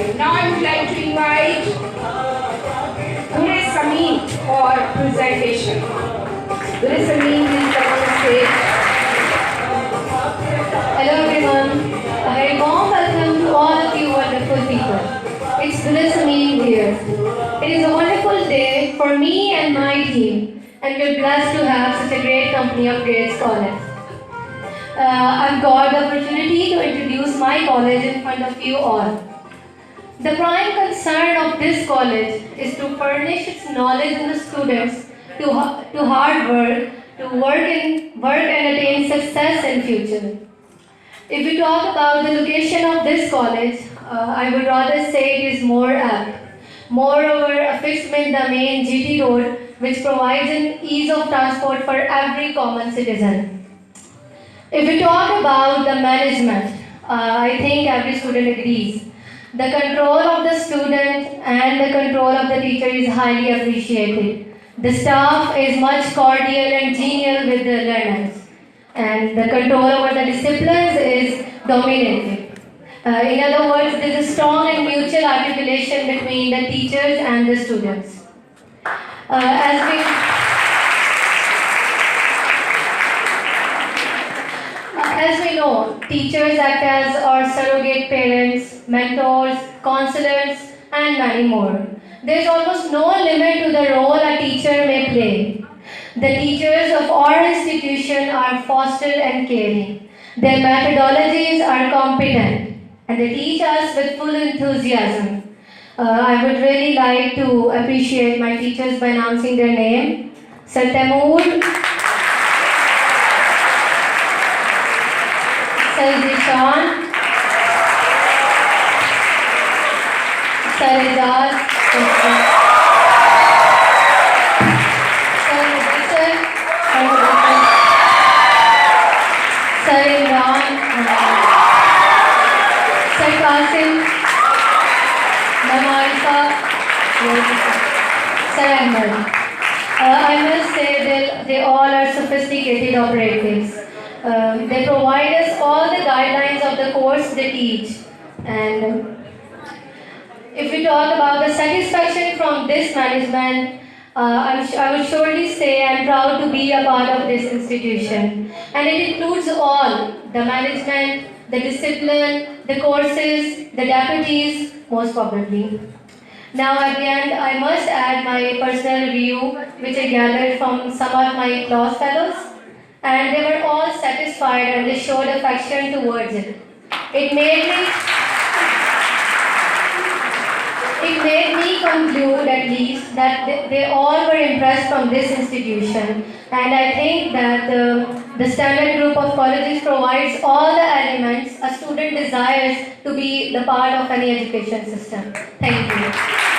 Now I would like to invite Gure Samin for presentation. Gure Samin, please come on stage. Hello everyone. A very warm welcome to all of you wonderful people. It's Gure Samin here. It is a wonderful day for me and my team, and we're blessed to have such a great company of great scholars. I've got the opportunity to introduce my college in front of you all. The prime concern of this college is to furnish its knowledge in the students to hard work, to work and attain success in future. If we talk about the location of this college, I would rather say it is more apt. Moreover, affixed with the main GT road, which provides an ease of transport for every common citizen. If we talk about the management, I think every student agrees. The control of the student and the control of the teacher is highly appreciated. The staff is much cordial and genial with the learners, and the control over the disciplines is dominating. In other words, there is a strong and mutual articulation between the teachers and the students. As we know, teachers act as our surrogate parents, mentors, counselors, and many more. There is almost no limit to the role a teacher may play. The teachers of our institution are foster and caring. Their methodologies are competent, and they teach us with full enthusiasm. I would really like to appreciate my teachers by announcing their name. Sir Taimur, Sir Zishan, Sir Ijaz, Sir Mubassir, Sir Imran, Sir Qasim, Ma'am Arifa, Sir Ahmed. I must say that they all are sophisticated operatives. They provide us all the guidelines of the course they teach. And if we talk about the satisfaction from this management, I would surely say I'm proud to be a part of this institution. And it includes all, the management, the discipline, the courses, the deputies, most probably. Now at the end, I must add my personal review, which I gathered from some of my class fellows, and they were all satisfied and they showed affection towards it. It made me conclude at least that they all were impressed from this institution, and I think that the standard group of colleges provides all the elements a student desires to be the part of any education system. Thank you.